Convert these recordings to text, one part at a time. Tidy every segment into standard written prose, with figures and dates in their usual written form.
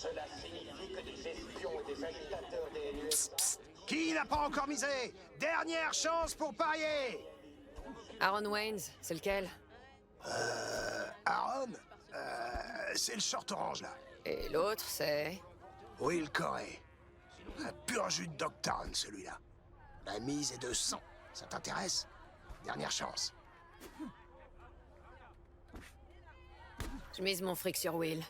Cela signifie que des espions et des agitateurs des NUSA... Qui n'a pas encore misé? Dernière chance pour parier! Aaron Waynes, c'est lequel? Aaron? C'est le short orange, là. Et l'autre, c'est... Will Corey. Un pur jus de Dogtown, celui-là. La mise est de 100. Ça t'intéresse? Dernière chance. Je mise mon fric sur Will.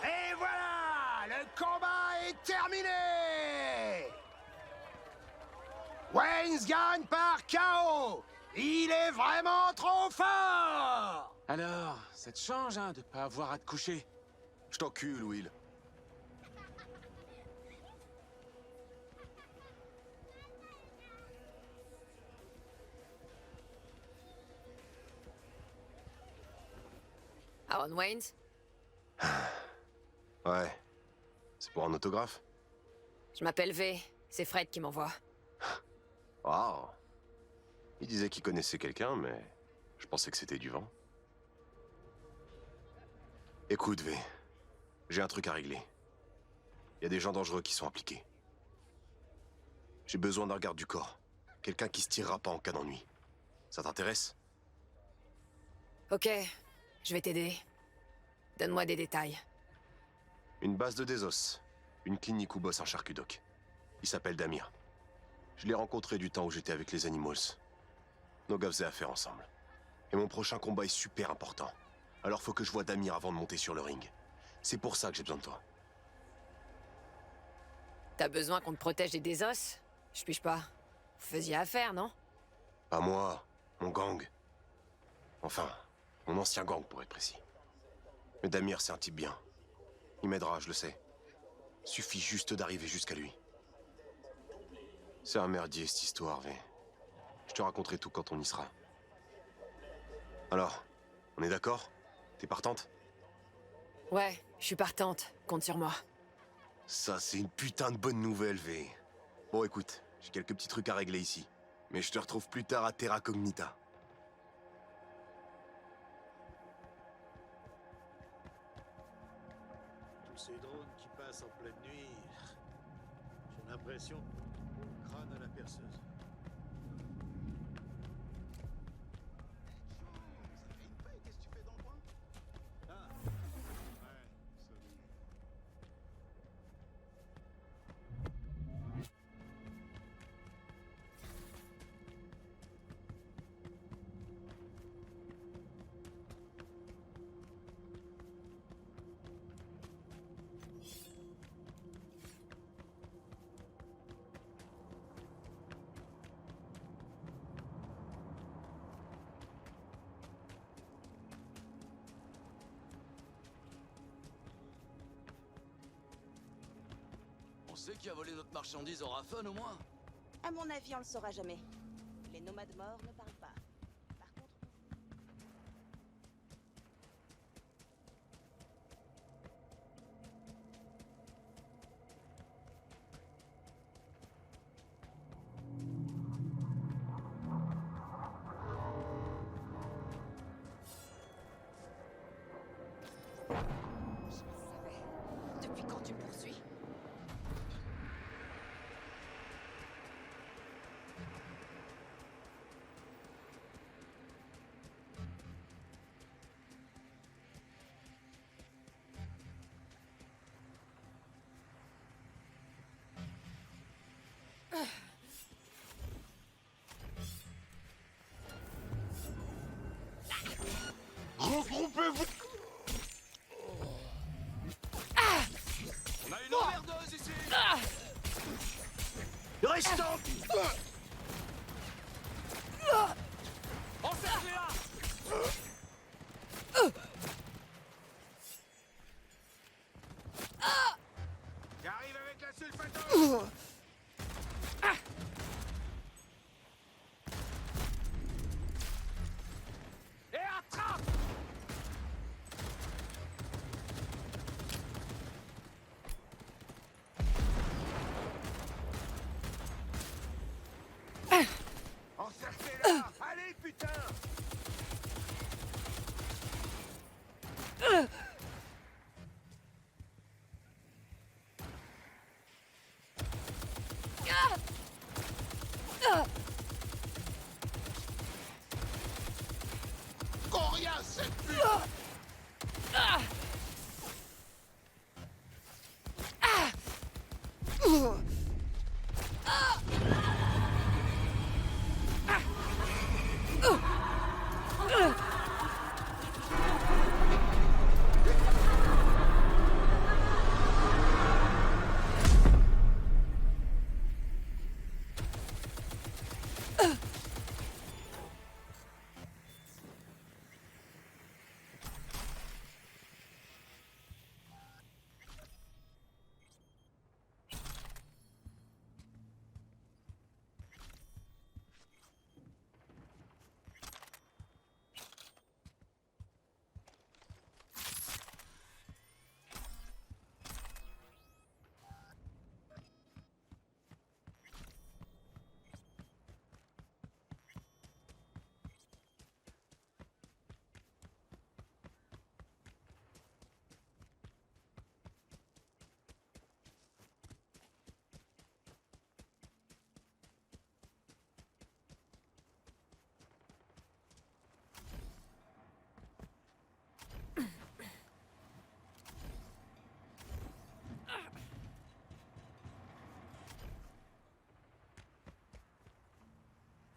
Et voilà! Le combat est terminé! Waynes gagne par KO! Il est vraiment trop fort! Alors, ça te change, hein, de pas avoir à te coucher. Je t'encule, Will. Aaron Waynes? Ouais. C'est pour un autographe? Je m'appelle V. C'est Fred qui m'envoie. Waouh. Il disait qu'il connaissait quelqu'un, mais je pensais que c'était du vent. Écoute, V. J'ai un truc à régler. Il y a des gens dangereux qui sont impliqués. J'ai besoin d'un garde du corps. Quelqu'un qui se tirera pas en cas d'ennui. Ça t'intéresse? Ok, je vais t'aider. Donne-moi des détails. Une base de Desos. Une clinique où bosse un charcudoc. Il s'appelle Damir. Je l'ai rencontré du temps où j'étais avec les Animals. Nos gars faisaient affaire ensemble. Et mon prochain combat est super important. Alors faut que je voie Damir avant de monter sur le ring. C'est pour ça que j'ai besoin de toi. T'as besoin qu'on te protège des Desos? Je piche pas. Vous faisiez affaire, non? Pas moi, mon gang. Enfin, mon ancien gang pour être précis. Mais Damir, c'est un type bien. Il m'aidera, je le sais. Suffit juste d'arriver jusqu'à lui. C'est un merdier cette histoire, V. Je te raconterai tout quand on y sera. Alors, on est d'accord? T'es partante? Ouais, je suis partante. Compte sur moi. Ça, c'est une putain de bonne nouvelle, V. Bon, écoute, j'ai quelques petits trucs à régler ici. Mais je te retrouve plus tard à Terra Cognita. Tous ces drones qui passent en pleine nuit... J'ai l'impression qu'on crâne à la perceuse. Ah, ouais, solide. On sait qui a volé notre marchandise au Raphon, au moins? À mon avis, on le saura jamais. Les nomades morts ne parlent pas. Par contre... Je le savais. Depuis quand tu me poursuis? Regroupez-vous! On a une overdose ici! Restons! Encerclez-la! J'arrive avec la sulfatose! Et attrape!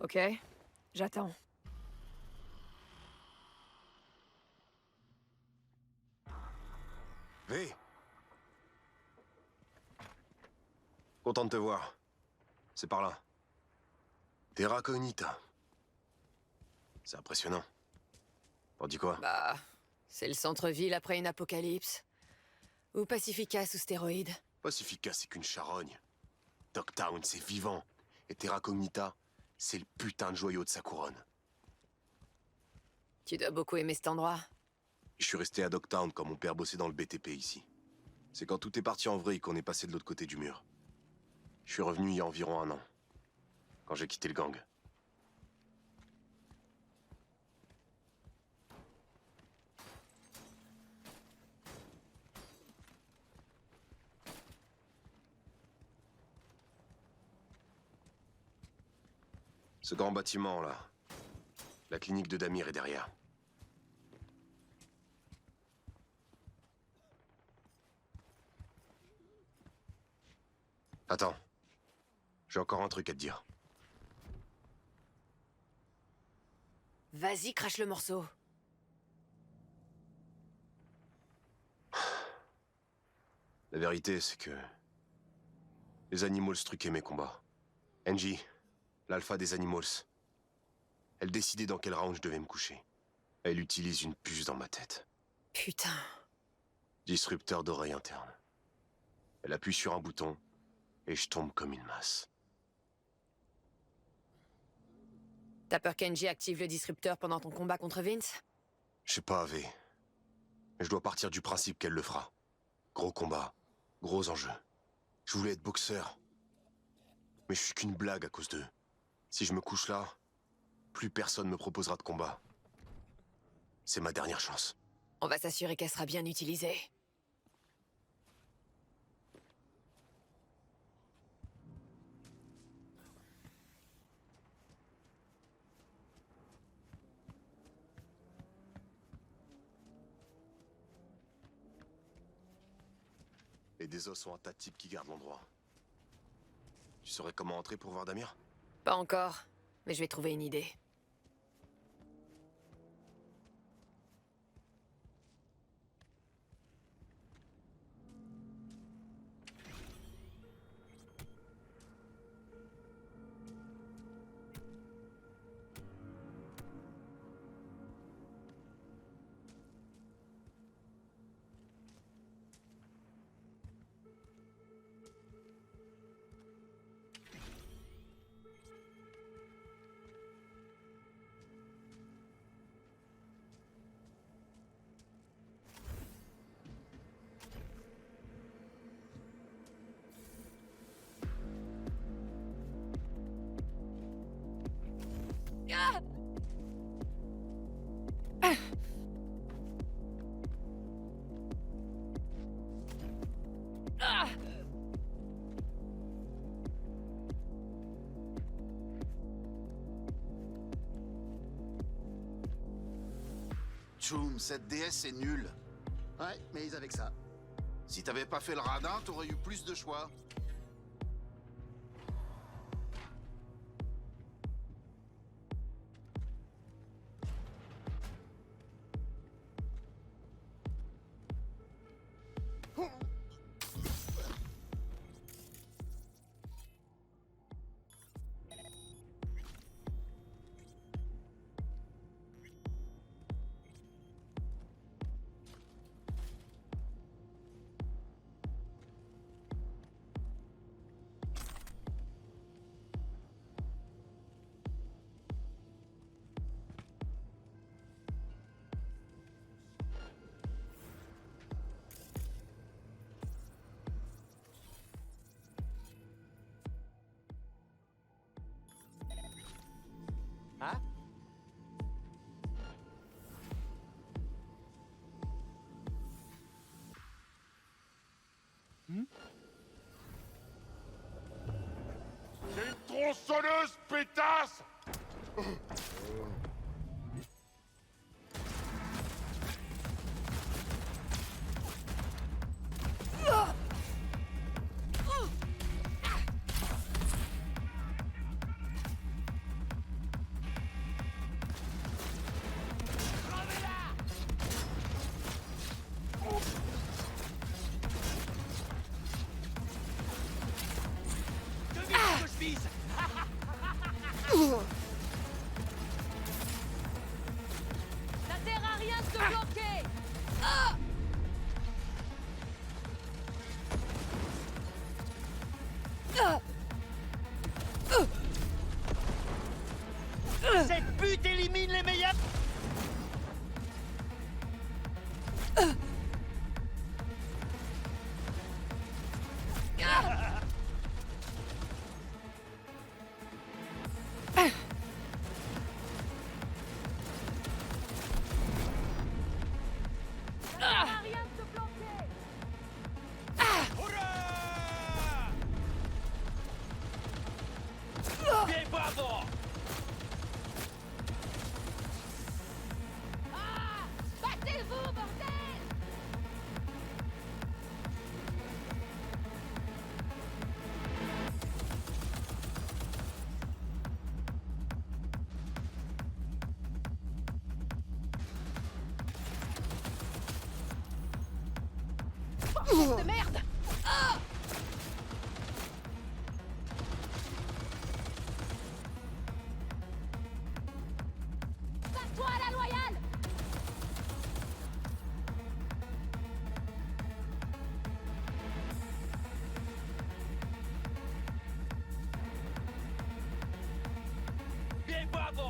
Ok, j'attends. V. Content de te voir. C'est par là. Terra Cognita. C'est impressionnant. T'en dis quoi? Bah, c'est le centre-ville après une apocalypse. Ou Pacifica sous stéroïdes. Pacifica, c'est qu'une charogne. Dogtown, c'est vivant. Et Terra Cognita, c'est le putain de joyau de sa couronne. Tu dois beaucoup aimer cet endroit. Je suis resté à Dogtown quand mon père bossait dans le BTP ici. C'est quand tout est parti en vrille qu'on est passé de l'autre côté du mur. Je suis revenu il y a environ 1 an. Quand j'ai quitté le gang. Ce grand bâtiment, là. La clinique de Damir est derrière. Attends. J'ai encore un truc à te dire. Vas-y, crache le morceau. La vérité, c'est que... les Animals truquaient mes combats. Angie, l'alpha des Animals. Elle décidait dans quel round je devais me coucher. Elle utilise une puce dans ma tête. Putain. Disrupteur d'oreille interne. Elle appuie sur un bouton, et je tombe comme une masse. T'as peur qu'Angie active le disrupteur pendant ton combat contre Vince? Je sais pas, V. Mais je dois partir du principe qu'elle le fera. Gros combat, gros enjeu. Je voulais être boxeur. Mais je suis qu'une blague à cause d'eux. Si je me couche là, plus personne me proposera de combat. C'est ma dernière chance. On va s'assurer qu'elle sera bien utilisée. Et des os sont un tas de types qui gardent l'endroit. Tu saurais comment entrer pour voir Damir? Pas encore, mais je vais trouver une idée. Choum, cette DS est nulle. Ouais, mais ils avaient que ça. Si t'avais pas fait le radin, t'aurais eu plus de choix. C'est une tronçonneuse, pétasse! bêtises. Ça sert à rien de se bloquer. Cette pute élimine les meilleurs. Bien bravo. Battez-vous, bordel! De merde! Passe-toi à la loyale! Bien bravo.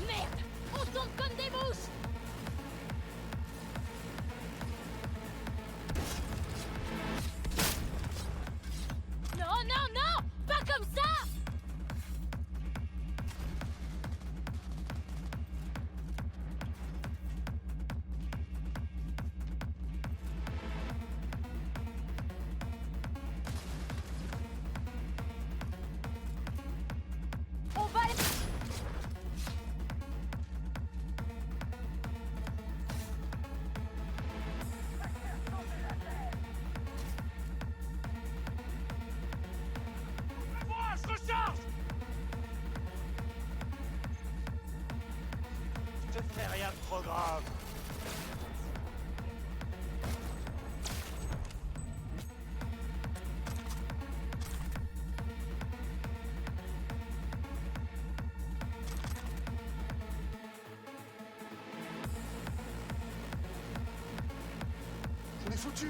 Merde! On tombe comme des mouches! Non, non, non! Pas comme ça! On va les... Moi, je recharge. Je te fais rien de trop grave. On est foutu.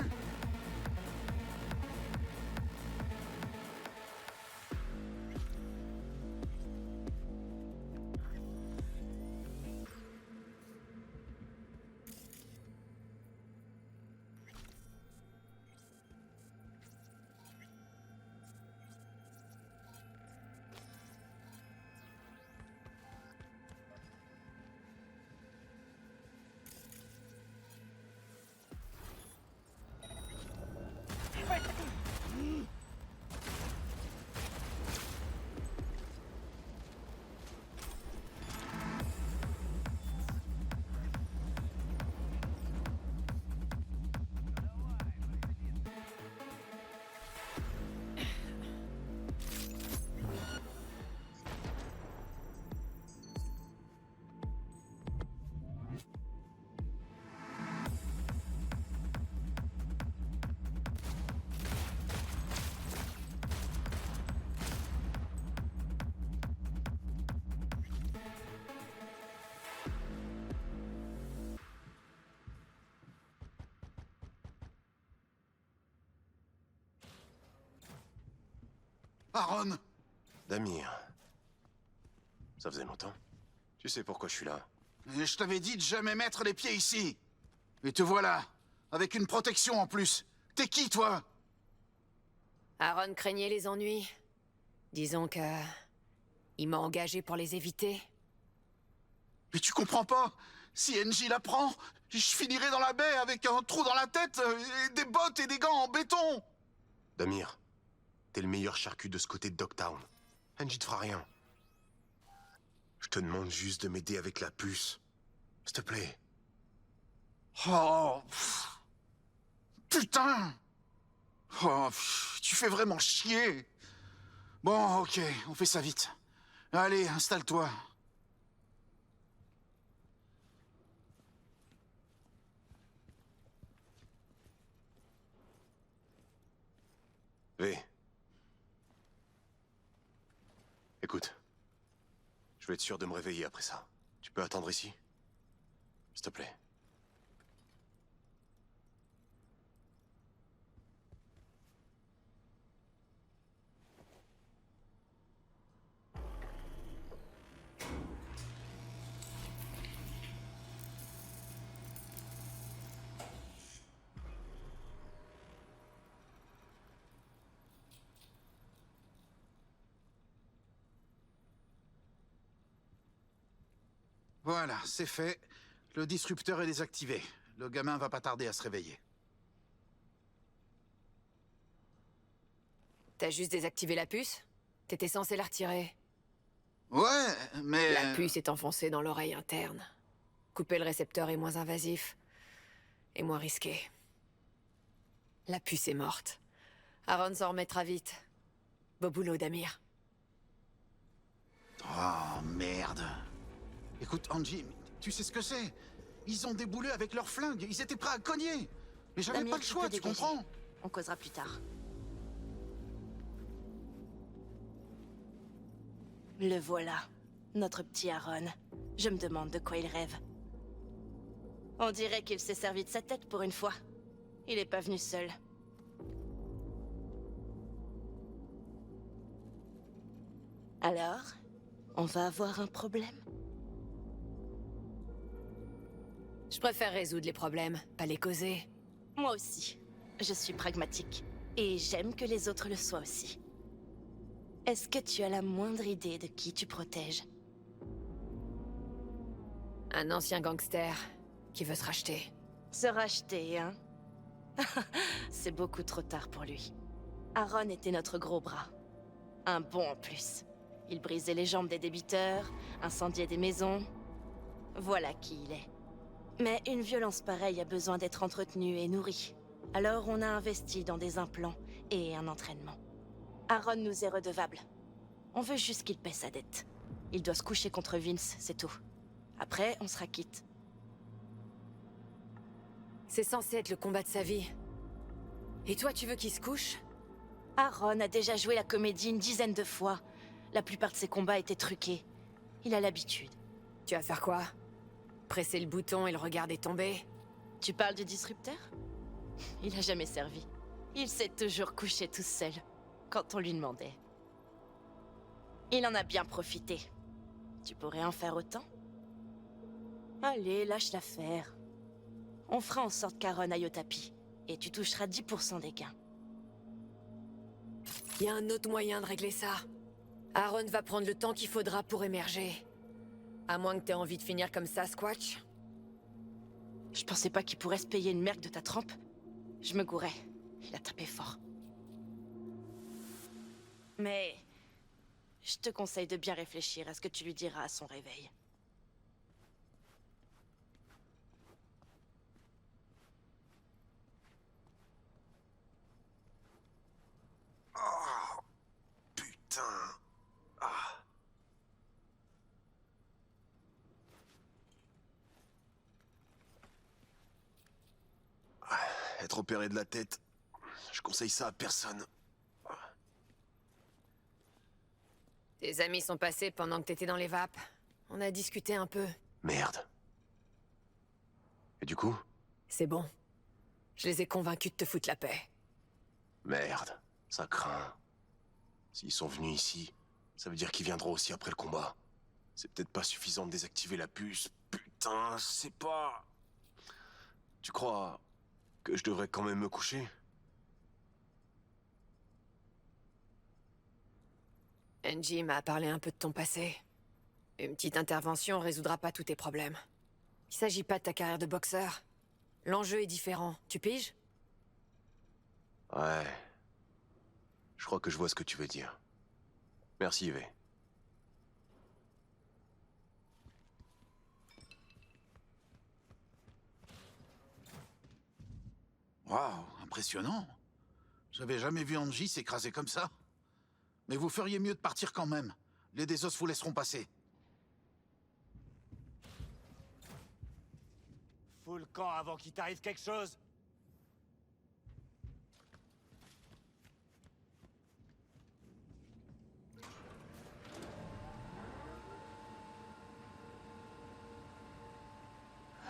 Aaron! Damir. Ça faisait longtemps. Tu sais pourquoi je suis là? Et je t'avais dit de jamais mettre les pieds ici. Et te voilà, avec une protection en plus. T'es qui, toi? Aaron craignait les ennuis. Disons que... il m'a engagé pour les éviter. Mais tu comprends pas? Si NJ l'apprend, je finirai dans la baie avec un trou dans la tête, et des bottes et des gants en béton. Damir, t'es le meilleur charcu de ce côté de Dogtown. Angie te fera rien. Je te demande juste de m'aider avec la puce. S'il te plaît. Oh... Putain! Oh, tu fais vraiment chier. Bon, ok, on fait ça vite. Allez, installe-toi. V. Écoute. Je vais être sûr de me réveiller après ça. Tu peux attendre ici? S'il te plaît. Voilà, c'est fait. Le disrupteur est désactivé. Le gamin va pas tarder à se réveiller. T'as juste désactivé la puce? T'étais censé la retirer. Ouais, mais... La puce est enfoncée dans l'oreille interne. Couper le récepteur est moins invasif. Et moins risqué. La puce est morte. Aaron s'en remettra vite. Beau boulot, Damir. Oh, merde. Écoute, Angie, tu sais ce que c'est? Ils ont déboulé avec leurs flingues. Ils étaient prêts à cogner. Mais j'avais Damir, pas le choix, peux tu dégager. comprends? On causera plus tard. Le voilà, notre petit Aaron. Je me demande de quoi il rêve. On dirait qu'il s'est servi de sa tête pour une fois. Il est pas venu seul. Alors, on va avoir un problème? Je préfère résoudre les problèmes, pas les causer. Moi aussi. Je suis pragmatique. Et j'aime que les autres le soient aussi. Est-ce que tu as la moindre idée de qui tu protèges? Un ancien gangster qui veut se racheter. Se racheter, hein? C'est beaucoup trop tard pour lui. Aaron était notre gros bras. Un bon en plus. Il brisait les jambes des débiteurs, incendiait des maisons. Voilà qui il est. Mais une violence pareille a besoin d'être entretenue et nourrie. Alors on a investi dans des implants et un entraînement. Aaron nous est redevable. On veut juste qu'il paie sa dette. Il doit se coucher contre Vince, c'est tout. Après, on sera quitte. C'est censé être le combat de sa vie. Et toi, tu veux qu'il se couche? Aaron a déjà joué la comédie une dizaine de fois. La plupart de ses combats étaient truqués. Il a l'habitude. Tu vas faire quoi? Presser le bouton et le regarder tomber? Tu parles du disrupteur? Il a jamais servi. Il s'est toujours couché tout seul, quand on lui demandait. Il en a bien profité. Tu pourrais en faire autant? Allez, lâche l'affaire. On fera en sorte qu'Aaron aille au tapis, et tu toucheras 10% des gains. Il y a un autre moyen de régler ça. Aaron va prendre le temps qu'il faudra pour émerger. À moins que t'aies envie de finir comme ça, Squatch. Je pensais pas qu'il pourrait se payer une merc de ta trempe. Je me gourais. Il a tapé fort. Mais... je te conseille de bien réfléchir à ce que tu lui diras à son réveil. Oh, putain. Ah. Être opéré de la tête, je conseille ça à personne. Tes amis sont passés pendant que t'étais dans les vapes. On a discuté un peu. Merde. Et du coup? C'est bon. Je les ai convaincus de te foutre la paix. Merde, ça craint. S'ils sont venus ici, ça veut dire qu'ils viendront aussi après le combat. C'est peut-être pas suffisant de désactiver la puce. Putain, je sais pas. Tu crois que je devrais quand même me coucher? Angie m'a parlé un peu de ton passé. Une petite intervention résoudra pas tous tes problèmes. Il s'agit pas de ta carrière de boxeur. L'enjeu est différent, tu piges? Ouais. Je crois que je vois ce que tu veux dire. Merci, Yves. Waouh, impressionnant. J'avais jamais vu Angie s'écraser comme ça. Mais vous feriez mieux de partir quand même. Les Désos vous laisseront passer. Fous le camp avant qu'il t'arrive quelque chose.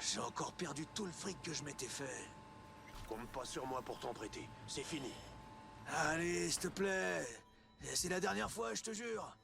J'ai encore perdu tout le fric que je m'étais fait. Compte pas sur moi pour t'en prêter. C'est fini. Allez, s'il te plaît. C'est la dernière fois, je te jure.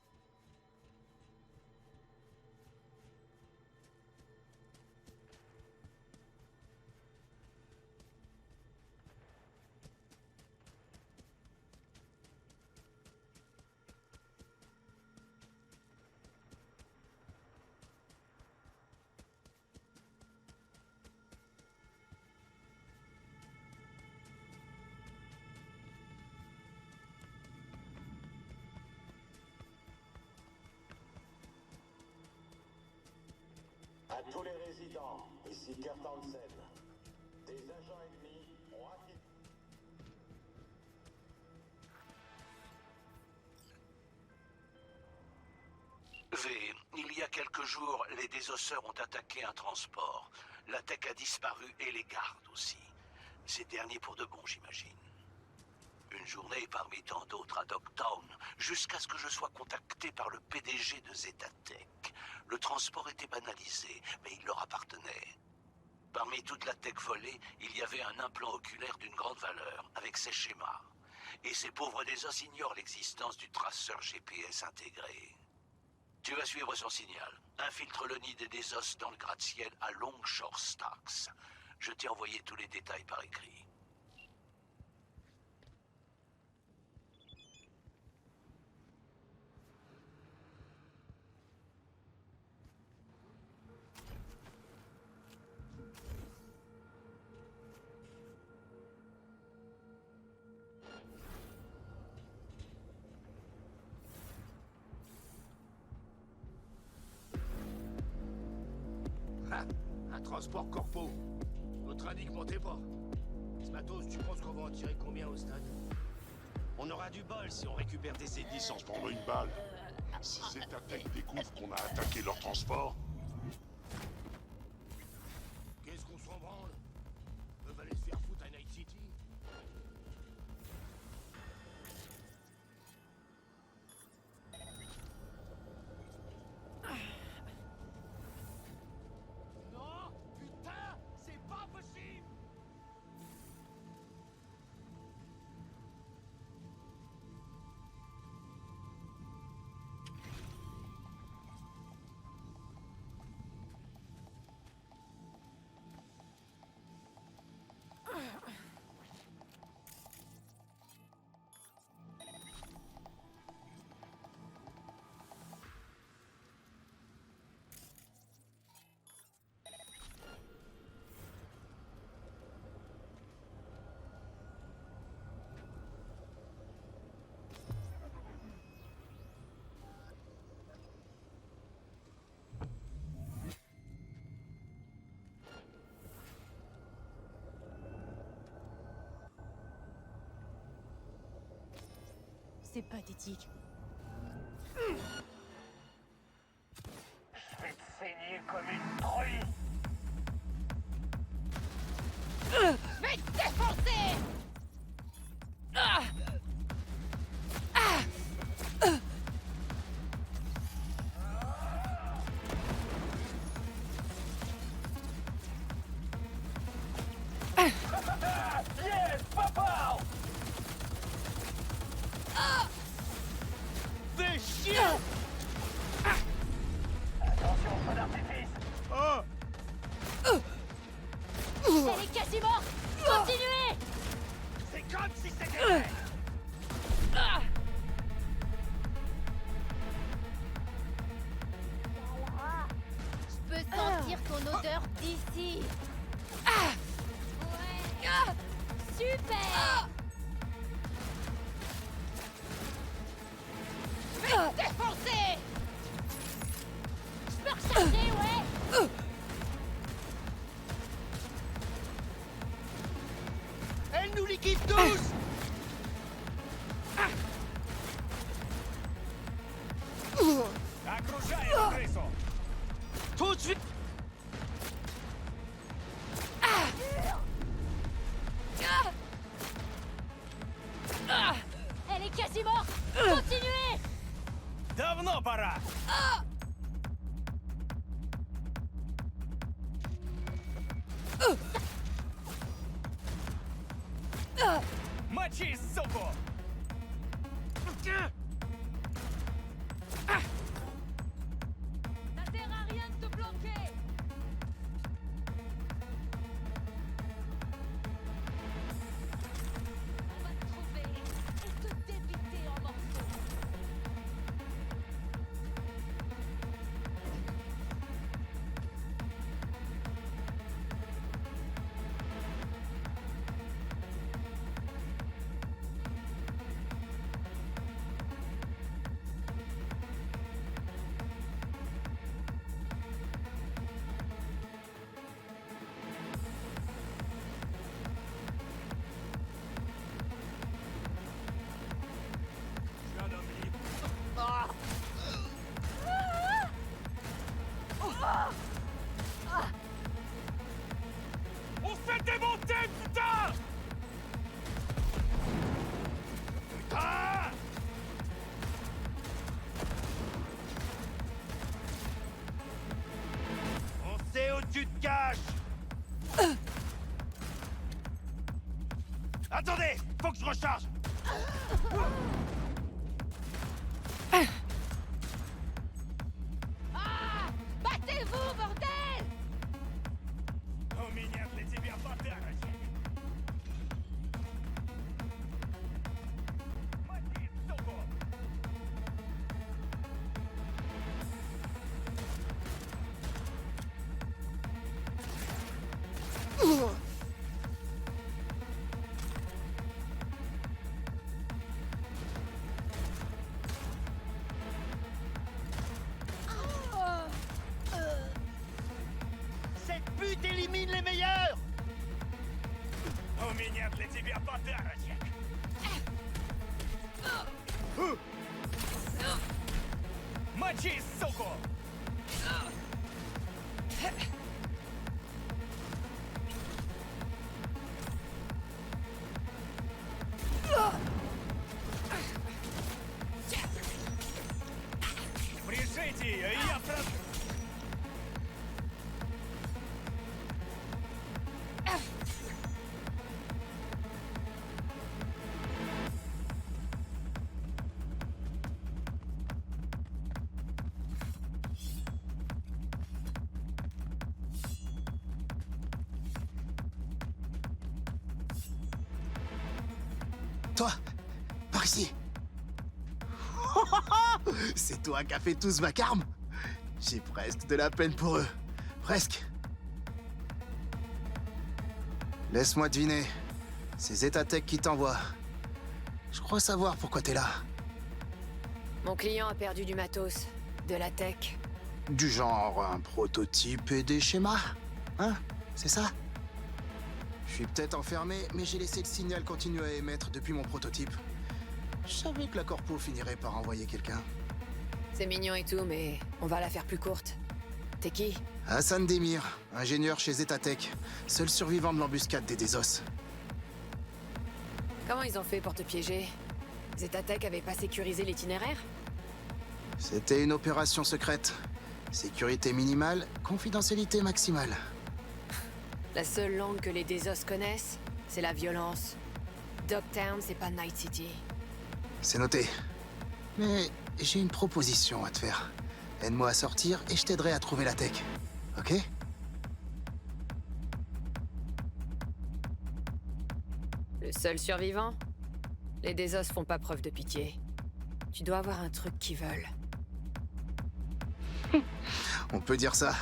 À tous les résidents, ici Kurt Hansen. Des agents ennemis ont acquis... V, il y a quelques jours, les désosseurs ont attaqué un transport. La tech a disparu et les gardes aussi. Ces derniers pour de bon, j'imagine. Une journée parmi tant d'autres à Dogtown, jusqu'à ce que je sois contacté par le PDG de Zetatech. Le transport était banalisé, mais il leur appartenait. Parmi toute la tech volée, il y avait un implant oculaire d'une grande valeur, avec ses schémas. Et ces pauvres Désos ignorent l'existence du traceur GPS intégré. Tu vas suivre son signal. Infiltre le nid des Désos dans le gratte-ciel à Longshore Stacks. Je t'ai envoyé tous les détails par écrit. Ah, un transport corpo. Votre indique, montez pas. Ce matos, tu penses qu'on va en tirer combien au stade? On aura du bol si on récupère des C10 Sans se prendre une balle. Si Zetatech découvre qu'on a attaqué leur transport, Qu'est-ce qu'on s'en branle? Ils peuvent aller se faire foutre à Night City. Non! Putain! C'est pas possible! C'est pathétique. Je vais te saigner comme une truie! Je vais te défoncer! Yes, papa! Fais chier! Attention, feu d'artifice! Oh! Elle est quasi morte! Continuez! sentir ton odeur d'ici. Ouais. Super. Je vais te défoncer. Je peux recharger, ouais. Elle nous liquide tous. Tout de suite. Elle est quasi morte. Continuez. Давно пора. Мочи, суку! Ça sert à rien de te planquer. On va te trouver et te débiter en morceaux. On se fait démonter, putain! Ah! On sait où tu te caches! Attendez! Faut que je recharge! Ah! Battez-vous, bordel! У меня для тебя подарочек! Мочи, суку! Cette pute élimine les meilleurs! У меня для тебя подарочек! Мочи, суку! Прижите ее, и я прошу! Toi, par ici. C'est toi qui as fait tout ce vacarme? J'ai presque de la peine pour eux. Presque. Laisse-moi deviner. C'est Zetatech qui t'envoie. Je crois savoir pourquoi t'es là. Mon client a perdu du matos, de la tech. Du genre un prototype et des schémas? Hein? C'est ça? Je suis peut-être enfermé, mais j'ai laissé le signal continuer à émettre depuis mon prototype. Je savais que la corpo finirait par envoyer quelqu'un. C'est mignon et tout, mais on va la faire plus courte. T'es qui? Hassan Demir, ingénieur chez Zetatech, seul survivant de l'embuscade des Desos. Comment ils ont fait pour te piéger? Zetatech avait pas sécurisé l'itinéraire? C'était une opération secrète. Sécurité minimale, confidentialité maximale. La seule langue que les Desos connaissent, c'est la violence. Dogtown, c'est pas Night City. C'est noté. Mais j'ai une proposition à te faire. Aide-moi à sortir et je t'aiderai à trouver la tech. Ok? Le seul survivant? Les Desos font pas preuve de pitié. Tu dois avoir un truc qu'ils veulent. On peut dire ça.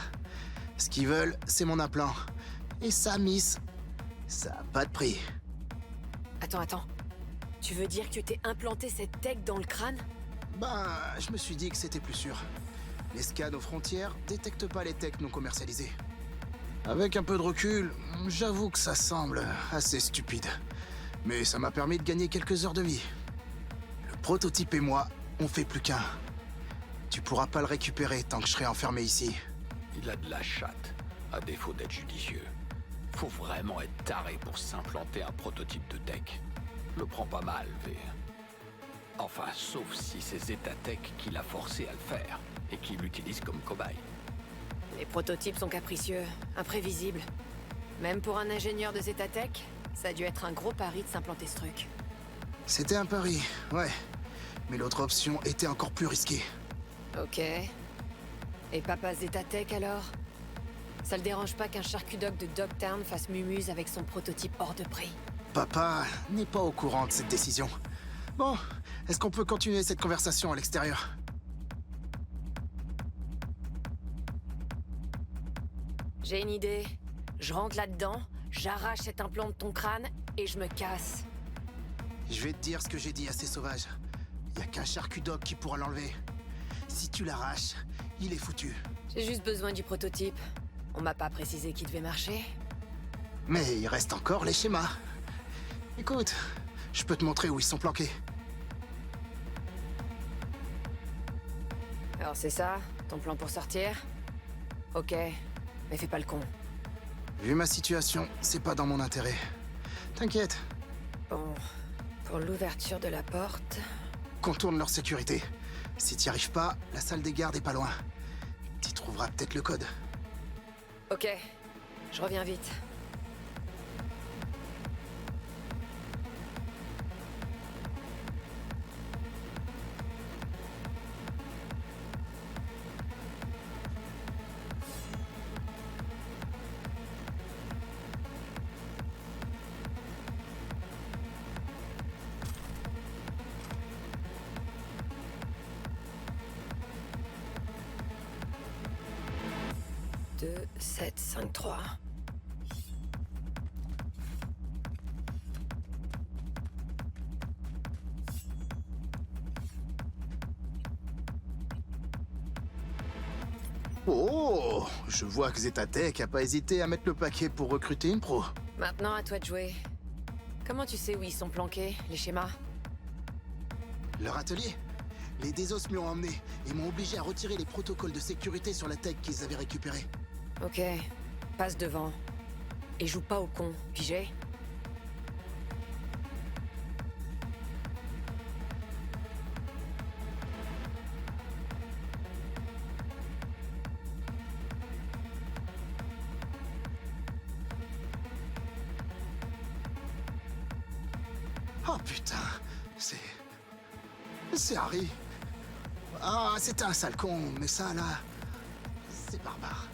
Ce qu'ils veulent, c'est mon implant. Et ça, Miss, ça a pas de prix. Attends. Tu veux dire que tu t'es implanté cette tech dans le crâne? Ben, je me suis dit que c'était plus sûr. Les scans aux frontières détectent pas les techs non commercialisés. Avec un peu de recul, j'avoue que ça semble assez stupide. Mais ça m'a permis de gagner quelques heures de vie. Le prototype et moi, on fait plus qu'un. Tu pourras pas le récupérer tant que je serai enfermé ici. Il a de la chatte, à défaut d'être judicieux. Faut vraiment être taré pour s'implanter un prototype de tech. Le prends pas mal, V. Enfin, sauf si c'est Zetatech qui l'a forcé à le faire, et qui l'utilise comme cobaye. Les prototypes sont capricieux, imprévisibles. Même pour un ingénieur de Zetatech, ça a dû être un gros pari de s'implanter ce truc. C'était un pari, ouais. Mais l'autre option était encore plus risquée. Ok. Et papa Zetatech alors? Ça le dérange pas qu'un charcudoc de Dogtown fasse mumuse avec son prototype hors de prix? Papa n'est pas au courant de cette décision. Bon, est-ce qu'on peut continuer cette conversation à l'extérieur? J'ai une idée. Je rentre là-dedans, j'arrache cet implant de ton crâne et je me casse. Je vais te dire ce que j'ai dit à ces sauvages. Y a qu'un charcudoc qui pourra l'enlever. Si tu l'arraches, il est foutu. J'ai juste besoin du prototype. On m'a pas précisé qu'il devait marcher. Mais il reste encore les schémas. Écoute, je peux te montrer où ils sont planqués. Alors c'est ça, ton plan pour sortir? Ok, mais fais pas le con. Vu ma situation, c'est pas dans mon intérêt. T'inquiète. Bon, pour l'ouverture de la porte... Contourne leur sécurité. Si t'y arrives pas, la salle des gardes est pas loin. T'y trouveras peut-être le code. Ok, je reviens vite. « 2, 7, 5, 3... Oh, je vois que Zetatech a pas hésité à mettre le paquet pour recruter une pro. Maintenant, à toi de jouer. Comment tu sais où ils sont planqués, les schémas? Leur atelier? Les Désos m'y ont emmené et m'ont obligé à retirer les protocoles de sécurité sur la tech qu'ils avaient récupérée. Ok, passe devant. Et joue pas au con, pigé? Oh putain, c'est Harry. Ah, c'était un sale con, mais ça là, c'est barbare.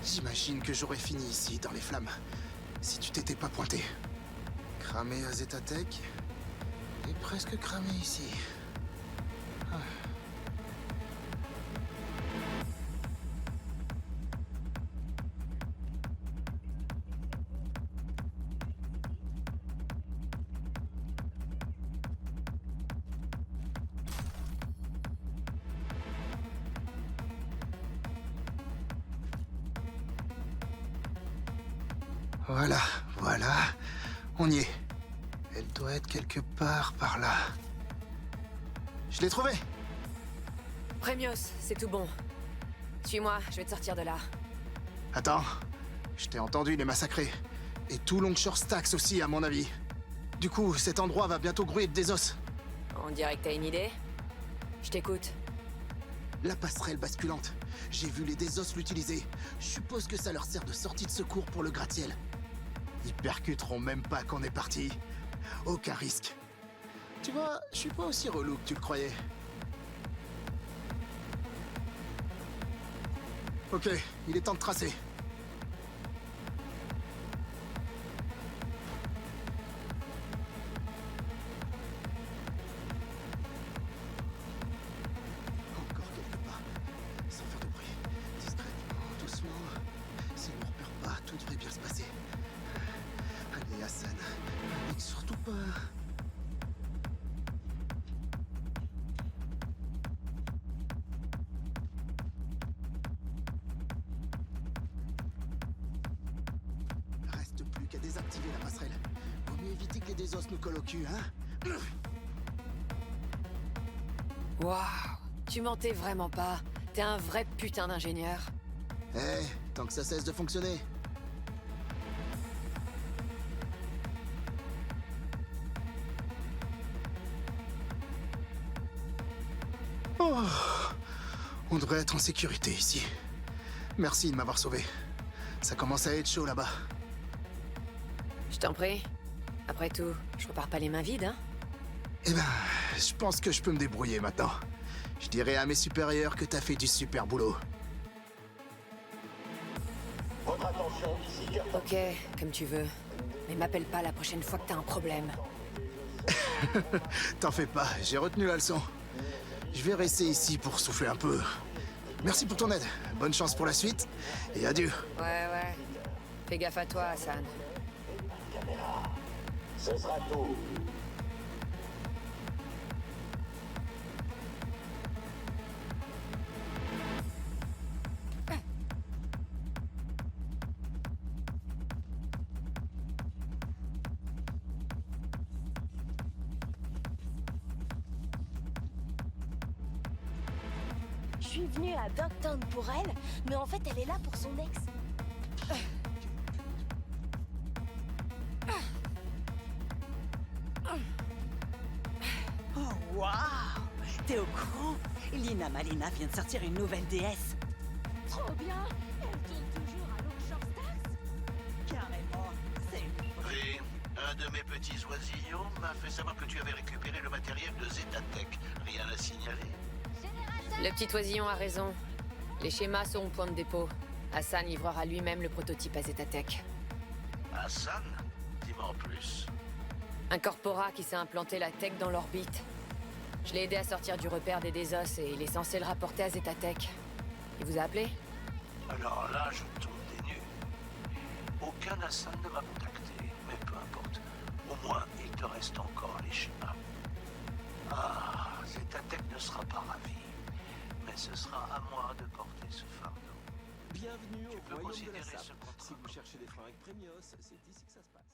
J'imagine que j'aurais fini ici, dans les flammes, si tu t'étais pas pointé. Cramé à Zetatech, et presque cramé ici. Ah. Voilà, on y est. Elle doit être quelque part par là. Je l'ai trouvée! Premios, c'est tout bon. Suis-moi, je vais te sortir de là. Attends, je t'ai entendu les massacrer. Et tout Longshore Stacks aussi, à mon avis. Du coup, cet endroit va bientôt grouiller des os. On dirait que t'as une idée? Je t'écoute. La passerelle basculante. J'ai vu les Désos l'utiliser. Je suppose que ça leur sert de sortie de secours pour le gratte-ciel. Ils percuteront même pas qu'on est parti. Aucun risque. Tu vois, je suis pas aussi relou que tu le croyais. Ok, il est temps de tracer. désactiver la passerelle. Vaut mieux éviter que les Desos nous collent au cul, hein? Waouh, tu mentais vraiment pas. T'es un vrai putain d'ingénieur. Eh, tant que ça cesse de fonctionner. Oh, on devrait être en sécurité ici. Merci de m'avoir sauvé. Ça commence à être chaud là-bas. Je t'en prie. Après tout, je repars pas les mains vides, hein? Eh ben, je pense que je peux me débrouiller maintenant. Je dirai à mes supérieurs que t'as fait du super boulot. Votre attention, ici Carton. Ok, comme tu veux. Mais m'appelle pas la prochaine fois que t'as un problème. T'en fais pas, j'ai retenu la leçon. Je vais rester ici pour souffler un peu. Merci pour ton aide. Bonne chance pour la suite. Et adieu. Ouais. Fais gaffe à toi, Hassan. Caméra. Ce sera tout. Je suis venue à Dogtown pour elle, mais en fait elle est là pour son ex. Oh waouh! T'es au courant? Lina Malina vient de sortir une nouvelle déesse. Trop bien. Elle tourne toujours à Longshore Stacks. Carrément, c'est une... Oui, un de mes petits oisillons m'a fait savoir que tu avais récupéré le matériel de Zetatech. Rien à signaler? Le petit oisillon a raison. Les schémas sont au point de dépôt. Hassan livrera lui-même le prototype à Zetatech. Hassan? Dis-moi en plus. Un corpora qui s'est implanté la tech dans l'orbite. Je l'ai aidé à sortir du repère des Desos et il est censé le rapporter à Zetatech. Il vous a appelé? Alors là, je tombe des nues. Aucun Hassan ne m'a contacté, mais peu importe. Au moins, il te reste encore les schémas. Ah, Zetatech ne sera pas ravi. Mais ce sera à moi de porter ce fardeau. Bienvenue Tu au peux royaume de considérer la ce SAP. contrat. Si vous cherchez des fringues Premios, c'est ici que ça se passe.